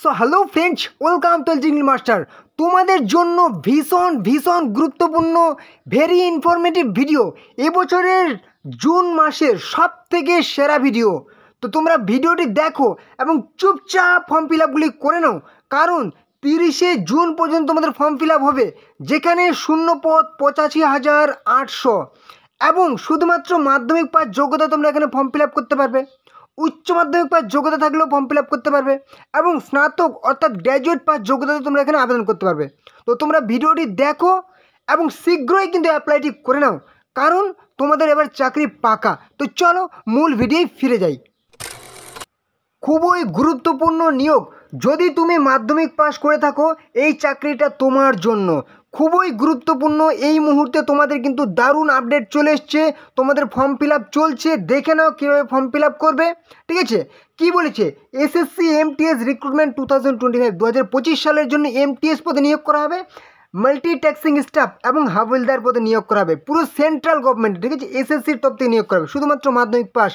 So hello friends, welcome to jingle master. তোমাদের জন্য ভীষণ গুরুত্বপূর্ণ ভেরি ইনফরমেটিভ ভিডিও, এবছরের জুন মাসের সব থেকে সেরা ভিডিও। তো তোমরা ভিডিওটি দেখো এবং চুপচাপ ফর্ম ফিল আপগুলি করে নাও, কারণ 30শে জুন পর্যন্ত তোমাদের ফর্ম ফিল আপ হবে, যেখানে শূন্য পদ 85,800 এবং শুধুমাত্র মাধ্যমিক পাস যোগ্যতা তোমরা এখানে ফর্ম ফিল আপ করতে পারবে। উচ্চ মাধ্যমিক পাস যোগ্যতা থাকলেও ফর্ম ফিল আপ করতে পারবে এবং স্নাতক অর্থাৎ গ্র্যাজুয়েট পাস যোগ্যতাতে তোমরা এখানে আবেদন করতে পারবে। তো তোমরা ভিডিওটি দেখো এবং শীঘ্রই কিন্তু অ্যাপ্লাইটি করে নাও, কারণ তোমাদের এবার চাকরি পাকা। তো চলো মূল ভিডিওয় ফিরে যাই। খুবই গুরুত্বপূর্ণ নিয়োগ। যদি তুমি মাধ্যমিক পাস করে থাকো, এই চাকরিটা তোমার জন্য খুবই গুরুত্বপূর্ণ। এই মুহূর্তে তোমাদের কিন্তু দারুণ আপডেট চলে এসছে, তোমাদের ফর্ম ফিল আপ চলছে, দেখে নাও কীভাবে ফর্ম ফিল আপ করবে। ঠিক আছে, কি বলেছে, এসএসসি এমটিএস রিক্রুটমেন্ট 2025 2025 সালের জন্য এমটিএস পদে নিয়োগ করা হবে, মাল্টিটাস্কিং স্টাফ এবং হাবিলদার পদে নিয়োগ করা হবে, পুরো সেন্ট্রাল গভর্নমেন্ট। ঠিক আছে, এসএসসির তরফ থেকে নিয়োগ করা হবে, শুধুমাত্র মাধ্যমিক পাস।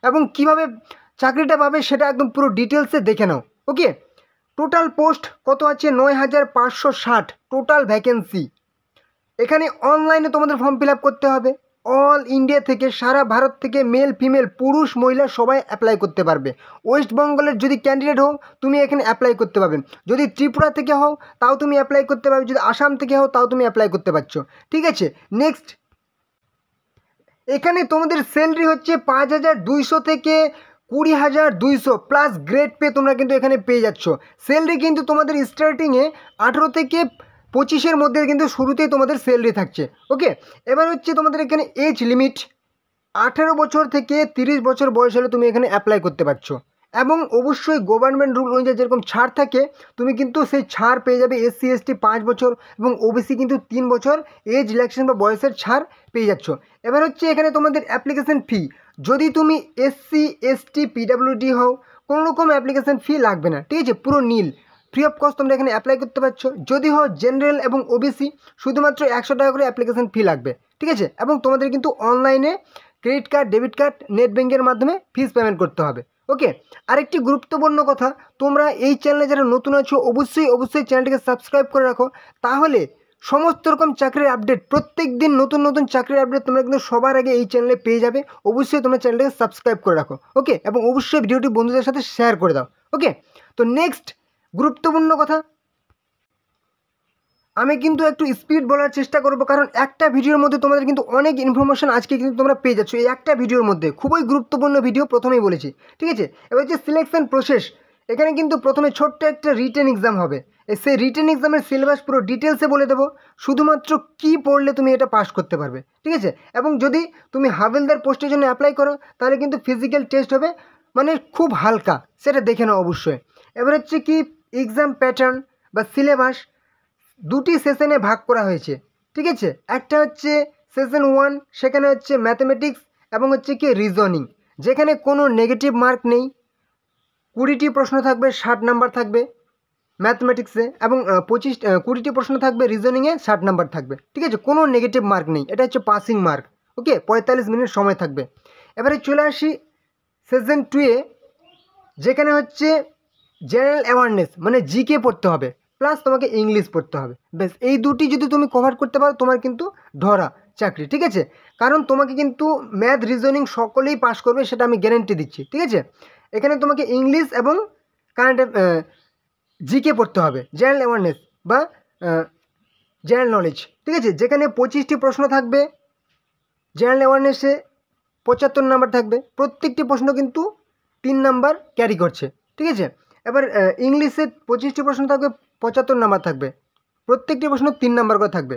এবং কিভাবে চাকরিটা পাবে সেটা একদম পুরো ডিটেলসে দেখে নাও। ওকে, টোটাল পোস্ট কত আছে? 9,560 টোটাল ভ্যাকেন্সি। এখানে অনলাইনে তোমাদের ফর্ম ফিল আপ করতে হবে। অল ইন্ডিয়া থেকে, সারা ভারত থেকে মেল ফিমেল পুরুষ মহিলা সবাই অ্যাপ্লাই করতে পারবে। ওয়েস্ট বেঙ্গলের যদি ক্যান্ডিডেট হও তুমি এখানে অ্যাপ্লাই করতে পারবে, যদি ত্রিপুরা থেকে হও তাও তুমি অ্যাপ্লাই করতে পারবে, যদি আসাম থেকে হও তাও তুমি অ্যাপ্লাই করতে পারছো। ঠিক আছে, নেক্সট, এখানে তোমাদের স্যালারি হচ্ছে 5,200 থেকে 20,200 প্লাস গ্রেড পে তোমরা কিন্তু এখানে পেয়ে যাচ্ছ। স্যালারি কিন্তু তোমাদের স্টার্টিংয়ে 18 থেকে 25-এর মধ্যে কিন্তু শুরুতেই তোমাদের স্যালারি থাকছে। ওকে, এবার হচ্ছে তোমাদের এখানে এজ লিমিট 18 বছর থেকে 30 বছর বয়স হলে তুমি এখানে অ্যাপ্লাই করতে পারছো। এবং অবশ্যই গভর্নমেন্ট রুল অনুযায়ী যেরকম ছাড় থাকে, তুমি কিন্তু সেই ছাড় পেয়ে যাবে। এসসি এসটি 5 বছর এবং ওবিসি কিন্তু 3 বছর এজ রিল্যাক্সেশন বা বয়সের ছাড় পেয়ে যাচ্ছ। এবার হচ্ছে এখানে তোমাদের অ্যাপ্লিকেশন ফি, যদি তুমি এসসি এসটি পিডাব্লিউডি হও কোনো রকম অ্যাপ্লিকেশন ফি লাগবে না। ঠিক আছে, পুরো নীল, ফ্রি অফ কস্ট তোমরা এখানে অ্যাপ্লাই করতে পারছো। যদি হও জেনারেল এবং ওবিসি শুধুমাত্র 100 টাকা করে অ্যাপ্লিকেশন ফি লাগবে। ঠিক আছে, এবং তোমাদের কিন্তু অনলাইনে credit card, debit card, net ব্যাঙ্কের মাধ্যমে ফিস পেমেন্ট করতে হবে। ওকে, আরেকটি গুরুত্বপূর্ণ কথা, তোমরা এই চ্যানেলে যারা নতুন আছো অবশ্যই চ্যানেলটিকে সাবস্ক্রাইব করে রাখো, তাহলে সমস্ত রকম চাকরির আপডেট, প্রত্যেক দিন নতুন চাকরির আপডেট তোমরা কিন্তু সবার আগে এই চ্যানেলে পেয়ে যাবে। অবশ্যই তোমরা চ্যানেলটাকে সাবস্ক্রাইব করে রাখো। ওকে, এবং অবশ্যই ভিডিওটি বন্ধুদের সাথে শেয়ার করে দাও। ওকে, তো নেক্সট গুরুত্বপূর্ণ কথা, আমি কিন্তু একটু স্পিড বলার চেষ্টা করবো, কারণ একটা ভিডিওর মধ্যে তোমাদের কিন্তু অনেক ইনফরমেশন আজকে কিন্তু তোমরা পেয়ে যাচ্ছ এই একটা ভিডিওর মধ্যে। খুবই গুরুত্বপূর্ণ ভিডিও, প্রথমেই বলেছি। ঠিক আছে, এবার হচ্ছে সিলেকশন প্রসেস। এখানে কিন্তু প্রথমে ছোট্ট একটা রিটেন এক্সাম হবে, সেই রিটেন এক্সামের সিলেবাস পুরো ডিটেলসে বলে দেবো, শুধুমাত্র কি পড়লে তুমি এটা পাস করতে পারবে। ঠিক আছে, এবং যদি তুমি হাবিলদার পোস্টের জন্য অ্যাপ্লাই করো তাহলে কিন্তু ফিজিক্যাল টেস্ট হবে, মানে খুব হালকা, সেটা দেখে নাও অবশ্যই। এবার হচ্ছে কি এক্সাম প্যাটার্ন বা সিলেবাস, দুটি সেশনে ভাগ করা হয়েছে। ঠিক আছে, একটা হচ্ছে সেশন 1, সেখানে হচ্ছে ম্যাথমেটিক্স এবং হচ্ছে কি রিজনিং, যেখানে কোনো নেগেটিভ মার্ক নেই। 20টি প্রশ্ন থাকবে, 60 নাম্বার থাকবে ম্যাথমেটিক্সে, এবং 20টি প্রশ্ন থাকবে রিজনিংয়ে, 60 নাম্বার থাকবে। ঠিক আছে, কোনো নেগেটিভ মার্ক নেই, এটা হচ্ছে পাসিং মার্ক। ওকে, 45 মিনিট সময় থাকবে। এবারে চলে আসি সেশন 2-এ, যেখানে হচ্ছে জেনারেল অ্যাওয়ারনেস, মানে জিকে পড়তে হবে, প্লাস তোমাকে ইংলিশ পড়তে হবে। বেশ, এই দুটি যদি তুমি কভার করতে পারো তোমার কিন্তু ধরা চাকরি। ঠিক আছে, কারণ তোমাকে কিন্তু ম্যাথ রিজনিং সকলেই পাস করবে, সেটা আমি গ্যারেন্টি দিচ্ছি। ঠিক আছে, এখানে তোমাকে ইংলিশ এবং কারেন্ট জিকে পড়তে হবে, জেনারেল অ্যাওয়ারনেস বা জেনারেল নলেজ। ঠিক আছে, যেখানে 25টি প্রশ্ন থাকবে, জেনারেল অ্যাওয়ারনেসে 75 নাম্বার থাকবে, প্রত্যেকটি প্রশ্ন কিন্তু 3 নাম্বার ক্যারি করছে। ঠিক আছে, এবার ইংলিশে 25টি প্রশ্ন থাকবে, 75 নাম্বার থাকবে, প্রত্যেকটি প্রশ্ন 3 নাম্বার করে থাকবে।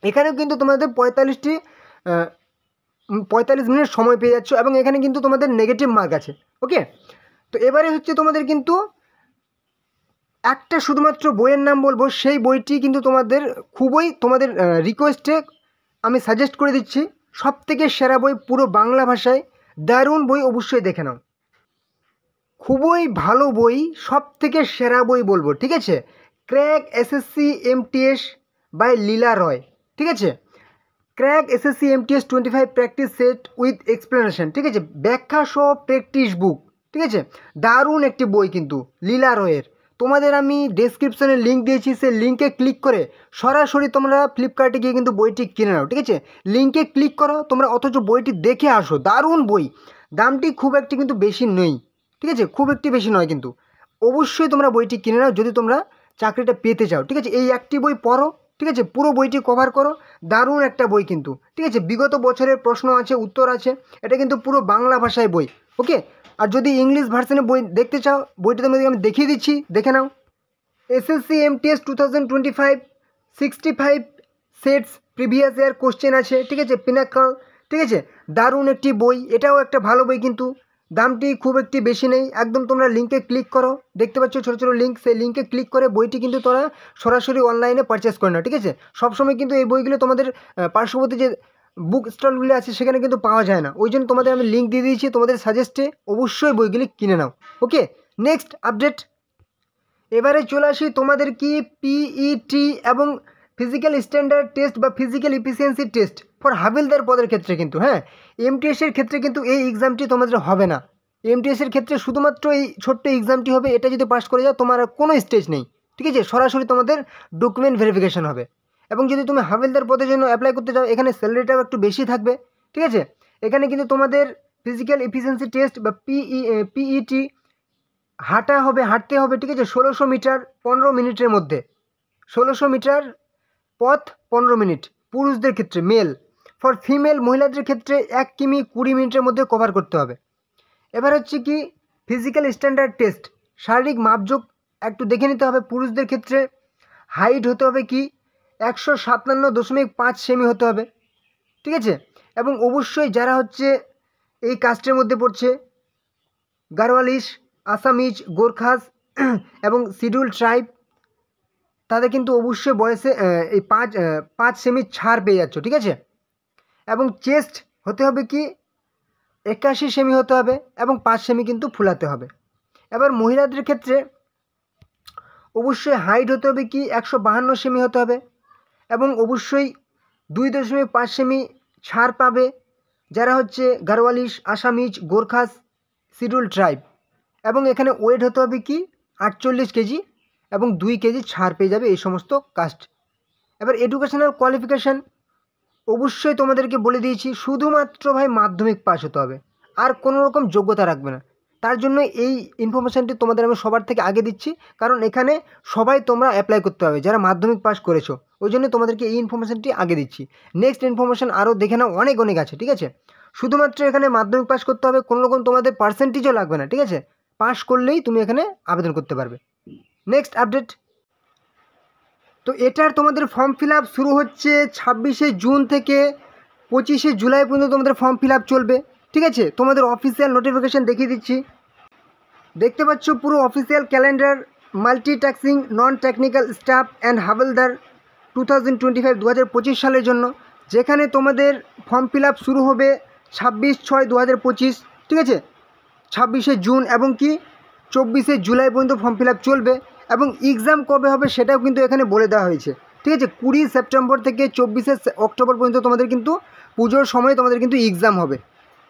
এখানেও কিন্তু তোমাদের 45 মিনিট সময় পেয়ে যাচ্ছ, এবং এখানে কিন্তু তোমাদের নেগেটিভ মার্ক আছে। ওকে, তো এবারে হচ্ছে তোমাদের কিন্তু একটা শুধুমাত্র বইয়ের নাম বলবো, সেই বইটি কিন্তু তোমাদের রিকোয়েস্টে আমি সাজেস্ট করে দিচ্ছি, সব থেকে সেরা বই, পুরো বাংলা ভাষায়, দারুণ বই, অবশ্যই দেখে নাও। খুবই ভালো বই, সব থেকে সেরা বই বলবো। ঠিক আছে, ক্র্যাক এসএসসি এমটিএস বাই লীলা রয়। ঠিক আছে, crack SSC MTS 25 practice set with explanation. ঠিক আছে, ব্যাখ্যা সহ প্র্যাকটিস বুক। ঠিক আছে, দারুণ একটি বই কিন্তু লীলা রয়ের, তোমাদের আমি ডেসক্রিপশনে লিঙ্ক দিয়েছি, সেই লিঙ্কে ক্লিক করে সরাসরি তোমরা ফ্লিপকার্টে গিয়ে কিন্তু বইটি কিনে নাও, ঠিক আছে। লিঙ্কে ক্লিক করো তোমরা, অথচ বইটি দেখে আসো, দারুণ বই। দামটি খুব একটি কিন্তু বেশি নেই, ঠিক আছে, খুব একটি বেশি নয়, কিন্তু অবশ্যই তোমরা বইটি কিনে নাও যদি তোমরা চাকরিটা পেতে চাও, ঠিক আছে। এই একটি বই পড়ো, ঠিক আছে, পুরো বইটি কভার করো, দারুণ একটা বই কিন্তু, ঠিক আছে। বিগত বছরের প্রশ্ন আছে, উত্তর আছে, এটা কিন্তু পুরো বাংলা ভাষায় বই, ওকে। আর যদি ইংলিশ ভার্সনে বই দেখতে চাও, বইটা তোমাদেরকে আমি দেখিয়ে দিচ্ছি, দেখে নাও। SSC MTS 2025 65 sets previous year question আছে, ঠিক আছে, পিনাকল, ঠিক আছে, দারুণ একটি বই, এটাও একটা ভালো বই কিন্তু দামটি খুব একটি বেশি নেই। একদম তোমরা লিঙ্কে ক্লিক করো, দেখতে পাচ্ছ ছোটো ছোটো লিঙ্ক, সেই লিঙ্কে ক্লিক করে বইটি কিন্তু তোমরা সরাসরি অনলাইনে পারচেস করে নাও, ঠিক আছে। সবসময় কিন্তু এই বইগুলো তোমাদের পার্শ্ববর্তী যে বুক স্টলগুলি আছে সেখানে কিন্তু পাওয়া যায় না, ওই জন্য তোমাদের আমি লিঙ্ক দিয়ে দিয়েছি, তোমাদের সাজেস্টে অবশ্যই বইগুলি কিনে নাও, ওকে। নেক্সট আপডেট, এবারে চলে আসি তোমাদের কি পিইটি এবং ফিজিক্যাল স্ট্যান্ডার্ড টেস্ট বা ফিজিক্যাল এফিসিয়েন্সি টেস্ট ফর হাবিলদার পদের ক্ষেত্রে কিন্তু, হ্যাঁ, এমটিএসের ক্ষেত্রে কিন্তু এই এক্সামটি তোমাদের হবে না। এমটিএসের ক্ষেত্রে শুধুমাত্র এই ছোট্ট এক্সামটি হবে, এটা যদি পাস করে যাও তোমার আর কোনো স্টেজ নেই, ঠিক আছে, সরাসরি তোমাদের ডকুমেন্ট ভেরিফিকেশন হবে। এবং যদি তুমি হাবিলদার পদের জন্য অ্যাপ্লাই করতে চাও, এখানে স্যালারিটাও একটু বেশি থাকবে, ঠিক আছে। এখানে কিন্তু তোমাদের ফিজিক্যাল এফিসিয়েন্সি টেস্ট বা পিইটি হাঁটতে হবে, ঠিক আছে, 1600 মিটার 15 মিনিটের মধ্যে, 1600 মিটার পথ 15 মিনিট পুরুষদের ক্ষেত্রে মেল। ফর ফিমেল মহিলাদের ক্ষেত্রে 1 কিমি 20 মিনিটের মধ্যে কভার করতে হবে। এবার হচ্ছে কি ফিজিক্যাল স্ট্যান্ডার্ড টেস্ট, শারীরিক মাপযোগ একটু দেখে নিতে হবে। পুরুষদের ক্ষেত্রে হাইট হতে হবে কি 157.5 সেমি হতে হবে, ঠিক আছে। এবং অবশ্যই যারা হচ্ছে এই কাস্টের মধ্যে পড়ছে, গারওয়ালিস, আসামিজ, গোর্খাস এবং শিডিউল ট্রাইব, তাদের কিন্তু অবশ্যই বয়সে এই 5 সেমি ছাড় পেয়ে যাচ্ছ, ঠিক আছে। এবং চেস্ট হতে হবে কি 81 সেমি হতে হবে এবং 5 সেমি কিন্তু ফুলাতে হবে। এবার মহিলাদের ক্ষেত্রে অবশ্যই হাইট হতে হবে কি 152 সেমি হতে হবে এবং অবশ্যই 2.5 সেমি ছাড় পাবে যারা হচ্ছে Garhwalis, Assamese, Gorkhas, schedule tribe. এবং এখানে ওয়েট হতে হবে কি 48 কেজি এবং 2 কেজি ছাড় পেয়ে যাবে এই সমস্ত কাস্ট। এবার এডুকেশনাল কোয়ালিফিকেশান অবশ্যই তোমাদেরকে বলে দিয়েছি, শুধুমাত্র ভাই মাধ্যমিক পাস হতে হবে, আর কোনো রকম যোগ্যতা রাখবে না। তার জন্য এই ইনফরমেশানটি তোমাদের আমি সবার থেকে আগে দিচ্ছি, কারণ এখানে সবাই তোমরা অ্যাপ্লাই করতে হবে যারা মাধ্যমিক পাস করেছো, ওই জন্য তোমাদেরকে এই ইনফরমেশানটি আগে দিচ্ছি। নেক্সট ইনফরমেশান আরও দেখে নাও, অনেক অনেক আছে, ঠিক আছে। শুধুমাত্র এখানে মাধ্যমিক পাস করতে হবে, কোনো রকম তোমাদের পার্সেন্টেজও লাগবে না, ঠিক আছে, পাস করলেই তুমি এখানে আবেদন করতে পারবে। নেক্সট আপডেট, তো এটার তোমাদের ফর্ম ফিল আপ শুরু হচ্ছে 26শে জুন থেকে 25শে জুলাই পর্যন্ত তোমাদের ফর্ম ফিল আপ চলবে, ঠিক আছে। তোমাদের অফিসিয়াল নোটিফিকেশান দেখিয়ে দিচ্ছি, দেখতে পাচ্ছ পুরো official calendar, multitasking non technical staff and হাবিলদার 2025 সালের জন্য, যেখানে তোমাদের ফর্ম ফিল আপ শুরু হবে 26/6/2025, ঠিক আছে, 26শে জুন এবং কি 24শে জুলাই পর্যন্ত ফর্ম ফিল আপ চলবে। এবং এক্সাম কবে হবে সেটাও কিন্তু এখানে বলে দেওয়া হয়েছে, ঠিক আছে। 20 সেপ্টেম্বর থেকে 24শে অক্টোবর পর্যন্ত তোমাদের কিন্তু পুজোর সময় তোমাদের কিন্তু এক্সাম হবে।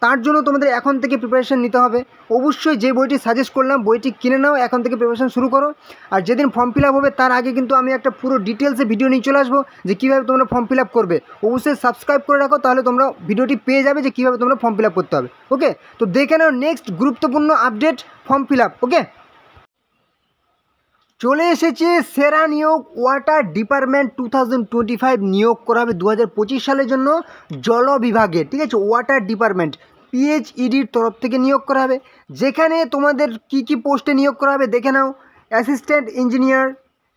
তার জন্য তোমাদের এখন থেকে প্রিপারেশান নিতে হবে। অবশ্যই যে বইটি সাজেস্ট করলাম বইটি কিনে নাও, এখন থেকে প্রিপারেশান শুরু করো। আর যেদিন ফর্ম ফিল আপ হবে তার আগে কিন্তু আমি একটা পুরো ডিটেলসে ভিডিও নিয়ে চলে আসবো যে কীভাবে তোমরা ফর্ম ফিল আপ করবে। অবশ্যই সাবস্ক্রাইব করে রাখো, তাহলে তোমরা ভিডিওটি পেয়ে যাবে যে কীভাবে তোমরা ফর্ম ফিল আপ করতে হবে, ওকে। তো দেখে নাও নেক্সট গুরুত্বপূর্ণ আপডেট, ফর্ম ফিল আপ, ওকে। চলে এসেছে সেরা নিয়োগ, ওয়াটার ডিপার্টমেন্ট 2025 নিয়োগ করা হবে 2025 সালের জন্য জল বিভাগে, ঠিক আছে। ওয়াটার ডিপার্টমেন্ট পিএইচইডির তরফ থেকে নিয়োগ করা হবে, যেখানে তোমাদের কি কি পোস্টে নিয়োগ করা হবে দেখে নাও। Assistant engineer,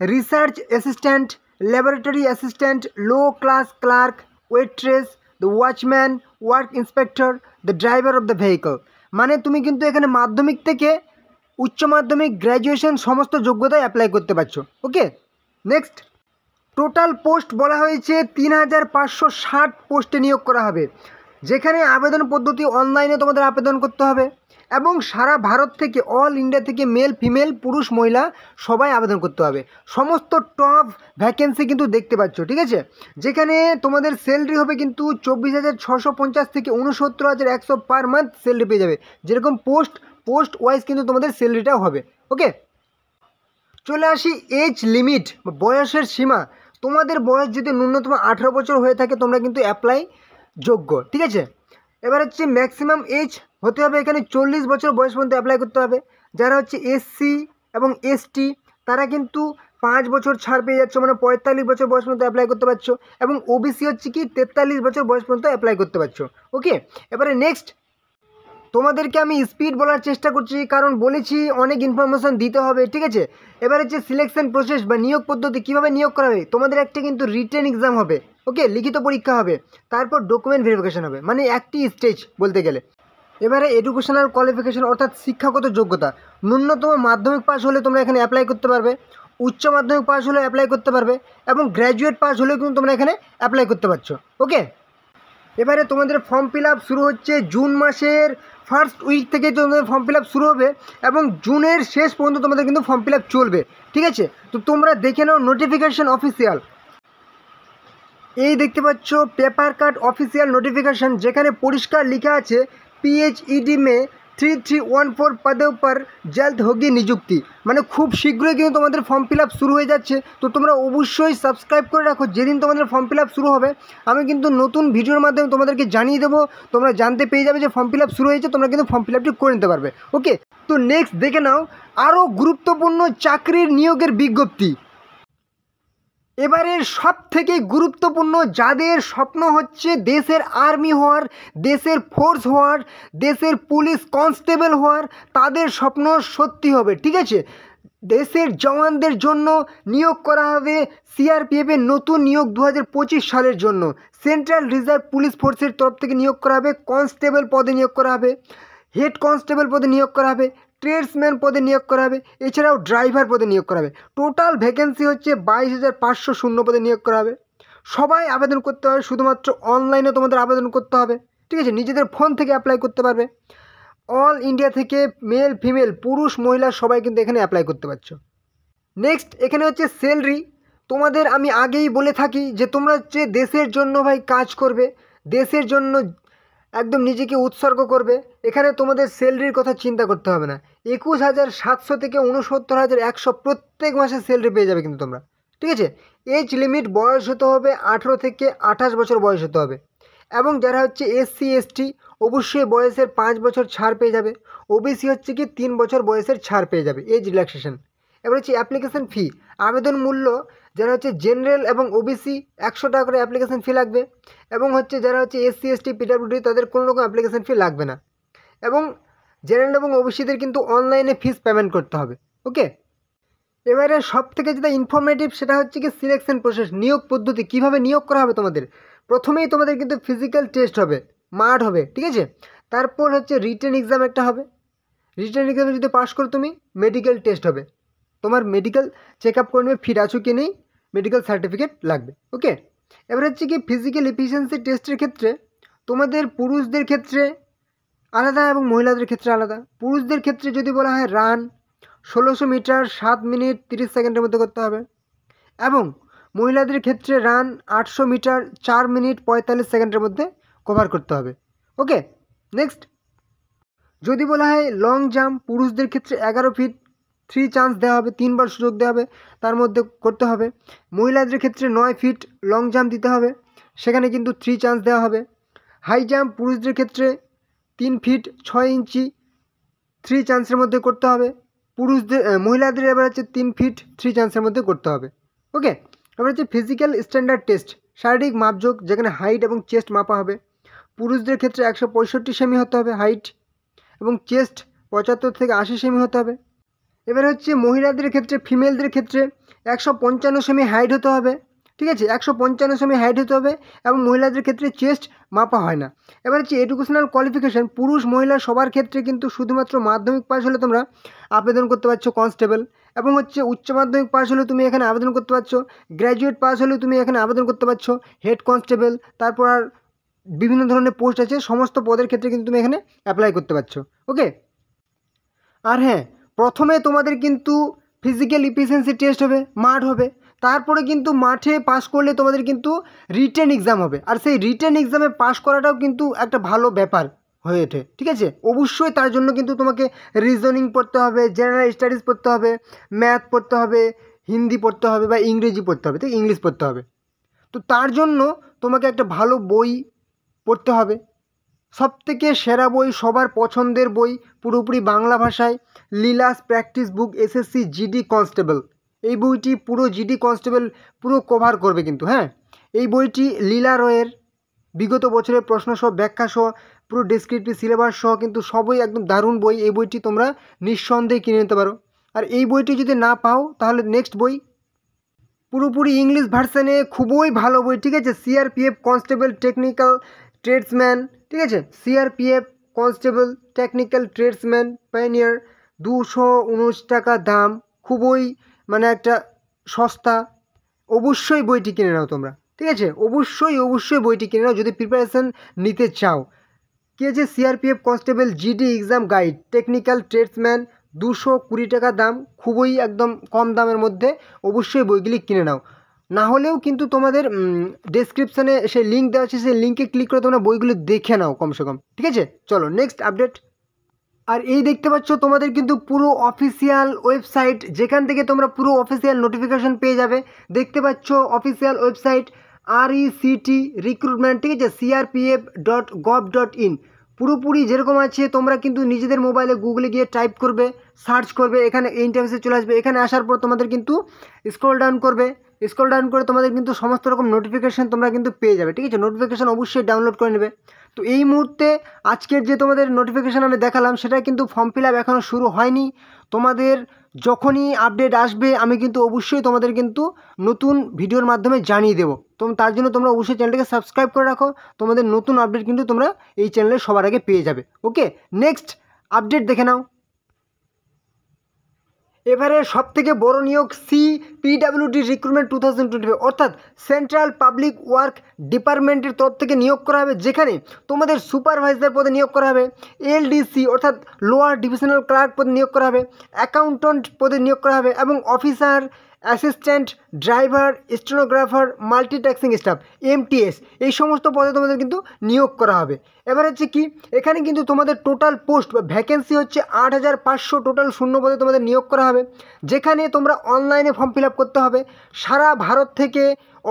research assistant, laboratory assistant, low class clerk, waitress, the watchman, work inspector, the driver of the vehicle. মানে তুমি কিন্তু এখানে মাধ্যমিক থেকে উচ্চ মাধ্যমিক, গ্র্যাজুয়েশন সমস্ত যোগ্যতায় অ্যাপ্লাই করতে পারছো, ওকে। নেক্সট, টোটাল পোস্ট বলা হয়েছে 3560 পোস্টে নিয়োগ করা হবে, যেখানে আবেদন পদ্ধতি অনলাইনে তোমাদের আবেদন করতে হবে এবং সারা ভারত থেকে, অল ইন্ডিয়া থেকে মেল ফিমেল পুরুষ মহিলা সবাই আবেদন করতে হবে। সমস্ত টপ ভ্যাকেন্সি কিন্তু দেখতে পাচ্ছ, ঠিক আছে। যেখানে তোমাদের স্যালারি হবে কিন্তু 24,650 থেকে 69,100 পার মান্থ স্যালারি পেয়ে যাবে। যেরকম পোস্ট ওয়াইজ কিন্তু তোমাদের স্যালারিটাও হবে, ওকে। চলে আসি এজ লিমিট, বয়সের সীমা। তোমাদের বয়স যদি ন্যূনতম 18 বছর হয়ে থাকে তোমরা কিন্তু অ্যাপ্লাই যোগ্য, ঠিক আছে। এবার হচ্ছে ম্যাক্সিমাম এজ হতে হবে এখানে 40 বছর বয়স পর্যন্ত অ্যাপ্লাই করতে হবে। যারা হচ্ছে এসসি এবং এসটি তারা কিন্তু 5 বছর ছাড় পেয়ে যাচ্ছে, মানে 45 বছর বয়স পর্যন্ত অ্যাপ্লাই করতে পারছো। এবং ওবিসি হচ্ছে কি 43 বছর বয়স পর্যন্ত অ্যাপ্লাই করতে পারছো। ওকে, এবারে নেক্সট তোমাদেরকে আমি স্পিড বলার চেষ্টা করছি, কারণ বলেছি অনেক ইনফরমেশন দিতে হবে, ঠিক আছে। এবার হচ্ছে সিলেকশন প্রসেস বা নিয়োগ পদ্ধতি, কীভাবে নিয়োগ করা হবে। তোমাদের একটা কিন্তু রিটেন এক্সাম হবে, ওকে, লিখিত পরীক্ষা হবে, তারপর ডকুমেন্ট ভেরিফিকেশন হবে, মানে একটি স্টেজ বলতে গেলে। এবারে এডুকেশনাল কোয়ালিফিকেশন অর্থাৎ শিক্ষাগত যোগ্যতা, ন্যূনতম মাধ্যমিক পাস হলে তোমরা এখানে অ্যাপ্লাই করতে পারবে, উচ্চ মাধ্যমিক পাস হলে অ্যাপ্লাই করতে পারবে, এবং গ্র্যাজুয়েট পাস হলেও কিন্তু তোমরা এখানে অ্যাপ্লাই করতে পারছো। ওকে, এবারে তোমাদের ফর্ম ফিল আপ শুরু হচ্ছে জুন মাসের ফার্স্ট উইক থেকে তোমাদের ফর্ম ফিল আপ শুরু হবে এবং জুনের শেষ পর্যন্ত তোমাদের কিন্তু ফর্ম ফিল আপ চলবে, ঠিক আছে। তো তোমরা দেখে নাও নোটিফিকেশান অফিসিয়াল, এই দেখতে পাচ্ছ পেপার কাট অফিসিয়াল নোটিফিকেশান, যেখানে পরিষ্কার লেখা আছে PHED में 3314 पदों पर जल्द होगी नियुक्ति, মানে খুব শীঘ্রই কিন্তু তোমাদের ফর্ম ফিল আপ শুরু হয়ে যাচ্ছে। তো তোমরা অবশ্যই সাবস্ক্রাইব করে রাখো, যেদিন তোমাদের ফর্ম ফিল আপ শুরু হবে আমি কিন্তু নতুন ভিডিওর মাধ্যমে তোমাদেরকে জানিয়ে দেবো, তোমরা জানতে পেয়ে যাবে যে ফর্ম ফিল আপ শুরু হয়েছে, তোমরা কিন্তু ফর্ম ফিল আপটি করে নিতে পারবে। ওকে, তো নেক্সট দেখে নাও আরও গুরুত্বপূর্ণ চাকরির নিয়োগের বিজ্ঞপ্তি। এবারের সব থেকে গুরুত্বপূর্ণ, যাদের স্বপ্ন হচ্ছে দেশের আর্মি হওয়ার, দেশের ফোর্স হওয়ার, দেশের পুলিশ কনস্টেবল হওয়ার, তাদের স্বপ্ন সত্যি হবে, ঠিক আছে। দেশের জওয়ানদের জন্য নিয়োগ করা হবে সিআরপিএফের নতুন নিয়োগ 2025 সালের জন্য। সেন্ট্রাল রিজার্ভ পুলিশ ফোর্সের তরফ থেকে নিয়োগ করা হবে, কনস্টেবল পদে নিয়োগ করা হবে, হেড কনস্টেবল পদে নিয়োগ করা হবে, ট্রেডসম্যান পদে নিয়োগ করা হবে, এছাড়াও ড্রাইভার পদে নিয়োগ করা হবে। টোটাল ভ্যাকেন্সি হচ্ছে 22,500 শূন্য পদে নিয়োগ করা হবে। সবাই আবেদন করতে হবে, শুধুমাত্র অনলাইনে তোমাদের আবেদন করতে হবে, ঠিক আছে। নিজেদের ফোন থেকে অ্যাপ্লাই করতে পারবে। অল ইন্ডিয়া থেকে মেল ফিমেল পুরুষ মহিলা সবাই কিন্তু এখানে অ্যাপ্লাই করতে পারছো। নেক্সট এখানে হচ্ছে স্যালারি। তোমাদের আমি আগেই বলে থাকি যে তোমরা হচ্ছে দেশের জন্য ভাই কাজ করবে, দেশের জন্য একদম নিজেকে উৎসর্গ করবে। এখানে তোমাদের স্যালারির কথা চিন্তা করতে হবে না। 21,700 থেকে 69,100 প্রত্যেক মাসে স্যালারি পেয়ে যাবে কিন্তু তোমরা, ঠিক আছে। এজ লিমিট, বয়স হতে হবে 18 থেকে 28 বছর বয়স হতে হবে। এবং যারা হচ্ছে এসসি এসটি অবশ্যই বয়সের 5 বছর ছাড় পেয়ে যাবে। ওবিসি হচ্ছে কি 3 বছর বয়সের ছাড় পেয়ে যাবে, এজ রিল্যাক্সেশন। এবার হচ্ছে অ্যাপ্লিকেশন ফি, আবেদন মূল্য যারা হচ্ছে জেনারেল এবং ওবিসি 100 টাকা করে অ্যাপ্লিকেশন ফি লাগবে, এবং হচ্ছে যারা হচ্ছে এসসি এসটি পিডব্লিউডি তাদের কোনো রকম অ্যাপ্লিকেশন ফি লাগবে না। এবং জেনারেল এবং ওবিসিদের কিন্তু অনলাইনে ফিস পেমেন্ট করতে হবে। ওকে, এবারে সব থেকে যেটা ইনফরমেটিভ সেটা হচ্ছে কি সিলেকশন প্রসেস, নিয়োগ পদ্ধতি, কীভাবে নিয়োগ করা হবে তোমাদের। প্রথমেই তোমাদের কিন্তু ফিজিক্যাল টেস্ট হবে, মাঠ হবে, ঠিক আছে। তারপর হচ্ছে রিটেন এক্সাম একটা হবে, রিটেন এক্সামে যদি পাস করো তুমি মেডিকেল টেস্ট হবে, তোমার মেডিকেল চেক আপ করে নেবে ফিট আছো কি নেই, মেডিকেল সার্টিফিকেট লাগবে। ওকে, এবার হচ্ছে কি ফিজিক্যাল এফিসিয়েন্সি টেস্টের ক্ষেত্রে তোমাদের পুরুষদের ক্ষেত্রে আলাদা এবং মহিলাদের ক্ষেত্রে আলাদা। পুরুষদের ক্ষেত্রে যদি বলা হয় রান 1600 মিটার 7 মিনিট 30 সেকেন্ডের মধ্যে করতে হবে, এবং মহিলাদের ক্ষেত্রে রান 800 মিটার 4 মিনিট 45 সেকেন্ডের মধ্যে কভার করতে হবে। ওকে, নেক্সট যদি বলা হয় লং জাম্প, পুরুষদের ক্ষেত্রে 11 ফিট 3 চান্স দেওয়া হবে, 3 বার সুযোগ দেওয়া হবে, তার মধ্যে করতে হবে। মহিলাদের ক্ষেত্রে 9 ফিট লং জাম্প দিতে হবে, সেখানে কিন্তু 3 চান্স দেওয়া হবে। হাই জাম্প পুরুষদের ক্ষেত্রে 3 ফিট 6 ইঞ্চি 3 চান্সের মধ্যে করতে হবে, মহিলাদের এবার হচ্ছে 3 ফিট 3 চান্সের মধ্যে করতে হবে। ওকে, এবার হচ্ছে ফিজিক্যাল স্ট্যান্ডার্ড টেস্ট, শারীরিক মাপযোগ, যেখানে হাইট এবং চেস্ট মাপা হবে। পুরুষদের ক্ষেত্রে 165 সেমি হতে হবে হাইট, এবং চেস্ট 75 থেকে 80 সেমি হতে হবে। এবার হচ্ছে মহিলাদের ক্ষেত্রে, ফিমেলদের ক্ষেত্রে 155 সেমি হাইট হতে হবে, ঠিক আছে, 155 সেমি হাইট হতে হবে, এবং মহিলাদের ক্ষেত্রে চেস্ট মাপা হয় না। এবার হচ্ছে এডুকেশনাল কোয়ালিফিকেশান, পুরুষ মহিলা সবার ক্ষেত্রে কিন্তু শুধুমাত্র মাধ্যমিক পাস হলে তোমরা আবেদন করতে পারছো কনস্টেবল, এবং হচ্ছে উচ্চ মাধ্যমিক পাস হলে তুমি এখানে আবেদন করতে পারছো, গ্র্যাজুয়েট পাস হলে তুমি এখানে আবেদন করতে পারছো হেড কনস্টেবল, তারপর আর বিভিন্ন ধরনের পোস্ট আছে, সমস্ত পদের ক্ষেত্রে কিন্তু তুমি এখানে অ্যাপ্লাই করতে পারছো। ওকে, আর হ্যাঁ, প্রথমে তোমাদের কিন্তু ফিজিক্যাল এফিসিয়েন্সি টেস্ট হবে, মাঠ হবে, তারপরে কিন্তু মাঠে পাস করলে তোমাদের কিন্তু রিটেন এক্সাম হবে, আর সেই রিটেন এক্সামে পাস করাটাও কিন্তু একটা ভালো ব্যাপার হয়ে ওঠে। ঠিক আছে, অবশ্যই তার জন্য কিন্তু তোমাকে রিজনিং পড়তে হবে, জেনারেল স্টাডিজ পড়তে হবে, ম্যাথ পড়তে হবে, হিন্দি পড়তে হবে বা ইংরেজি পড়তে হবে, ঠিক ইংলিশ পড়তে হবে। তো তার জন্য তোমাকে একটা ভালো বই পড়তে হবে। সবথেকে সেরা বই, সবার পছন্দের বই, পুরোপুরি বাংলা ভাষায়, লীলাস প্র্যাকটিস বুক এসএসসি জিডি কনস্টেবল। এই বইটি পুরো জিডি কনস্টেবল পুরো কভার করবে কিন্তু। হ্যাঁ, এই বইটি লীলা রয়ের বিগত বছরের প্রশ্নসহ ব্যাখ্যাসহ পুরো ডেসক্রিপটিভ সিলেবাস সহ কিন্তু সবই একদম দারুণ বই। এই বইটি তোমরা নিঃসন্দেহে কিনে নিতে পারো। আর এই বইটি যদি না পাও তাহলে নেক্সট বই পুরোপুরি ইংলিশ ভার্সানে খুবই ভালো বই। ঠিক আছে, সিআরপিএফ কনস্টেবল টেকনিক্যাল ট্রেডসম্যান। ঠিক আছে, CRPF constable technical tradesman pioneer, 219 টাকা দাম, খুবই মানে একটা সস্তা। অবশ্যই বইটি কিনে নাও তোমরা। ঠিক আছে, অবশ্যই বইটি কিনে নাও যদি প্রিপারেশান নিতে চাও। কি আছে, CRPF constable GD exam guide technical tradesman, 220 টাকা দাম, খুবই একদম কম দামের মধ্যে। অবশ্যই বইগুলি কিনে নাও। না হলেও কিন্তু তোমাদের ডেসক্রিপশানে সেই লিঙ্ক দেওয়া আছে, সেই লিঙ্কে ক্লিক করে তোমরা বইগুলি দেখে নাও কমসে কম। ঠিক আছে, চলো নেক্সট আপডেট। আর এই দেখতে পাচ্ছ তোমাদের কিন্তু পুরো অফিসিয়াল ওয়েবসাইট, যেখান থেকে তোমরা পুরো অফিসিয়াল নোটিফিকেশান পেয়ে যাবে। দেখতে পাচ্ছ অফিসিয়াল ওয়েবসাইট RECT রিক্রুটমেন্ট। ঠিক আছে, crpf.gov.in পুরোপুরি যেরকম আছে তোমরা কিন্তু নিজেদের মোবাইলে গুগলে গিয়ে টাইপ করবে, সার্চ করবে, এখানে ইন্টারফেসে চলে আসবে। এখানে আসার পর তোমাদের কিন্তু স্ক্রল ডাউন করে তোমাদের কিন্তু সমস্ত রকম নোটিফিকেশান তোমরা কিন্তু পেয়ে যাবে। ঠিক আছে, নোটিফিকেশান অবশ্যই ডাউনলোড করে নেবে। তো এই মুহূর্তে আজকের যে তোমাদের নোটিফিকেশান আমি দেখালাম সেটা কিন্তু ফর্ম ফিল আপ এখনও শুরু হয়নি। তোমাদের যখনই আপডেট আসবে আমি কিন্তু অবশ্যই তোমাদের কিন্তু নতুন ভিডিওর মাধ্যমে জানিয়ে দেবো। তো তার জন্য তোমরা অবশ্যই চ্যানেলটাকে সাবস্ক্রাইব করে রাখো, তোমাদের নতুন আপডেট কিন্তু তোমরা এই চ্যানেলে সবার আগে পেয়ে যাবে। ওকে, নেক্সট আপডেট দেখে নাও। এবারে সবথেকে বড় নিয়োগ CPWD রিক্রুটমেন্ট 2025, অর্থাৎ সেন্ট্রাল পাবলিক ওয়ার্ক ডিপার্টমেন্টের তরফ থেকে নিয়োগ করা হবে, যেখানে তোমাদের সুপারভাইজার পদে নিয়োগ করা হবে, LDC অর্থাৎ লোয়ার ডিভিশনাল ক্লার্ক পদে নিয়োগ করা হবে, অ্যাকাউন্ট্যান্ট পদে নিয়োগ করা হবে এবং officer, assistant, driver, stenographer, multitasking staff MTS এই সমস্ত পদে তোমাদের কিন্তু নিয়োগ করা হবে। এবার হচ্ছে কি, এখানে কিন্তু তোমাদের টোটাল পোস্ট বা ভ্যাকেন্সি হচ্ছে 8500, টোটাল শূন্য পদে তোমাদের নিয়োগ করা হবে, যেখানে তোমরা অনলাইনে ফর্ম ফিল আপ করতে হবে। সারা ভারত থেকে,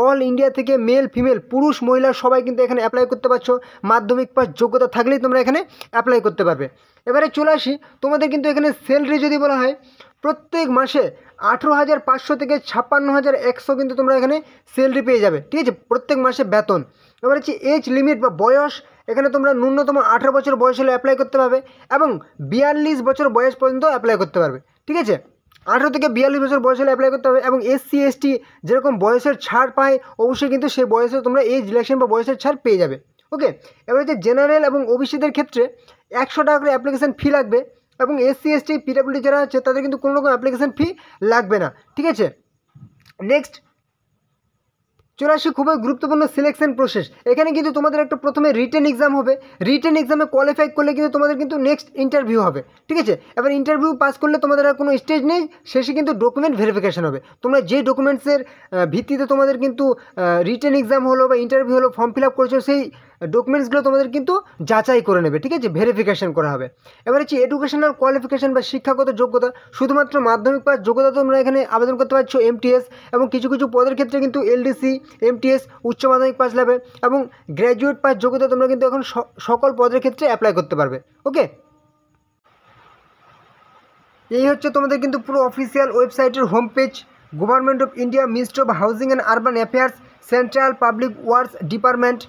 অল ইন্ডিয়া থেকে মেল ফিমেল পুরুষ মহিলা সবাই কিন্তু এখানে অ্যাপ্লাই করতে পারছো। মাধ্যমিক পাস যোগ্যতা থাকলেই তোমরা এখানে অ্যাপ্লাই করতে পারবে। এবারে চলে আসি, তোমাদের কিন্তু এখানে স্যালারি যদি বলা হয় প্রত্যেক মাসে 18,500 থেকে 56,100 কিন্তু তোমরা এখানে স্যালারি পেয়ে যাবে। ঠিক আছে, প্রত্যেক মাসে বেতন। এবার হচ্ছে এজ লিমিট বা বয়স, এখানে তোমরা ন্যূনতম 18 বছর বয়স হলে অ্যাপ্লাই করতে পারবে এবং 42 বছর বয়স পর্যন্ত অ্যাপ্লাই করতে পারবে। ঠিক আছে, 18 থেকে 42 বছর বয়স হলে অ্যাপ্লাই করতে হবে। এবং SC ST যেরকম বয়সের ছাড় পায়, অবশ্যই কিন্তু সেই বয়সে তোমরা এজ রিল্যাক্সেশন বা বয়সের ছাড় পেয়ে যাবে। ওকে, এবার হচ্ছে জেনারেল এবং OBCদের ক্ষেত্রে 100 টাকা করে অ্যাপ্লিকেশান ফি লাগবে এবং SC ST PWD যারা আছে তাদের কিন্তু কোনো রকম অ্যাপ্লিকেশান ফি লাগবে না। ঠিক আছে, নেক্সট চলে আসি খুবই গুরুত্বপূর্ণ সিলেকশন প্রসেস। এখানে কিন্তু তোমাদের একটা প্রথমে রিটেন এক্সাম হবে, রিটেন এক্সামে কোয়ালিফাই করলে কিন্তু তোমাদের কিন্তু নেক্সট ইন্টারভিউ হবে। ঠিক আছে, এবার ইন্টারভিউ পাস করলে তোমাদের আর কোনো স্টেজ নেই, শেষে কিন্তু ডকুমেন্ট ভেরিফিকেশন হবে। তোমরা যে ডকুমেন্টসের ভিত্তিতে তোমাদের কিন্তু রিটেন এক্সাম হলো বা ইন্টারভিউ হলো, ফর্ম ফিল আপ করেছো, সেই ডকুমেন্টসগুলো তোমাদের কিন্তু যাচাই করে নেবে। ঠিক আছে, ভেরিফিকেশন করা হবে। এবার হচ্ছে এডুকেশনাল কোয়ালিফিকেশন বা শিক্ষাগত যোগ্যতা, শুধুমাত্র মাধ্যমিক পাস যোগ্যতা তোমরা এখানে আবেদন করতে পারছো MTS, এবং কিছু কিছু পদের ক্ষেত্রে কিন্তু LDC MTS উচ্চ মাধ্যমিক পাস লেভেল এবং গ্র্যাজুয়েট পাস যোগ্যতা তোমরা কিন্তু এখন সকল পদের ক্ষেত্রে অ্যাপ্লাই করতে পারবে। ওকে, এই হচ্ছে তোমাদের কিন্তু পুরো অফিসিয়াল ওয়েবসাইটের home page. Government of India, ministry of housing and urban affairs, central public works department,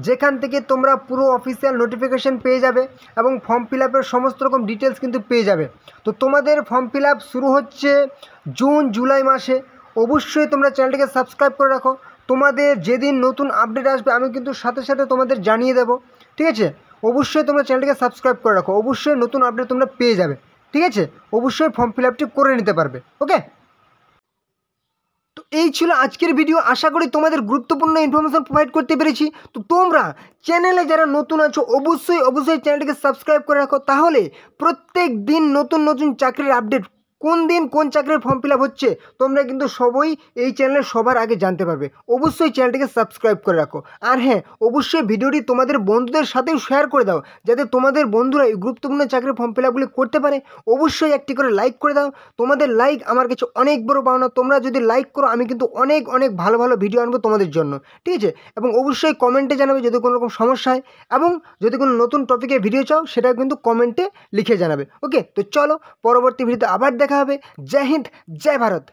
যেখান থেকে তোমরা পুরো অফিসিয়াল নোটিফিকেশান পেয়ে যাবে এবং ফর্ম ফিল আপের সমস্ত রকম ডিটেলস কিন্তু পেয়ে যাবে। তো তোমাদের ফর্ম ফিল আপ শুরু হচ্ছে জুন জুলাই মাসে। অবশ্যই তোমরা চ্যানেলটিকে সাবস্ক্রাইব করে রাখো, তোমাদের যেদিন নতুন আপডেট আসবে আমি কিন্তু সাথে সাথে তোমাদের জানিয়ে দেবো। ঠিক আছে, অবশ্যই তোমরা চ্যানেলটিকে সাবস্ক্রাইব করে রাখো, অবশ্যই নতুন আপডেট তোমরা পেয়ে যাবে। ঠিক আছে, অবশ্যই ফর্ম ফিল আপটি করে নিতে পারবে। ওকে, তো এই ছিল আজকের ভিডিও। আশা করি তোমাদের গুরুত্বপূর্ণ ইনফরমেশন প্রোভাইড করতে পেরেছি। তো তোমরা চ্যানেলে যারা নতুন আছো অবশ্যই চ্যানেলটিকে সাবস্ক্রাইব করে রাখো, তাহলে প্রত্যেক দিন নতুন নতুন চাকরির আপডেট কোন দিন কোন চাকরির ফর্ম ফিল আপ হচ্ছে তোমরা কিন্তু সবাই এই চ্যানেলে সবার আগে জানতে পারবে। অবশ্যই চ্যানেলটিকে সাবস্ক্রাইব করে রাখো। আর হ্যাঁ, অবশ্যই ভিডিওটি তোমাদের বন্ধুদের সাথেও শেয়ার করে দাও, যাতে তোমাদের বন্ধুরা এই গুরুত্বপূর্ণ চাকরির ফর্ম ফিল আপগুলি করতে পারে। অবশ্যই একটি করে লাইক করে দাও। তোমাদের লাইক আমার কাছে অনেক বড় পাওনা। তোমরা যদি লাইক করো আমি কিন্তু অনেক অনেক ভালো ভালো ভিডিও আনবো তোমাদের জন্য, ঠিক আছে? এবং অবশ্যই কমেন্টে জানাবে যদি কোনো রকম সমস্যা হয়, এবং যদি কোনো নতুন টপিকে ভিডিও চাও সেটাও কিন্তু কমেন্টে লিখে জানাবে। ওকে, তো চলো পরবর্তী ভিডিওতে আবার দেখা হবে। জয় হিন্দ, জয় ভারত।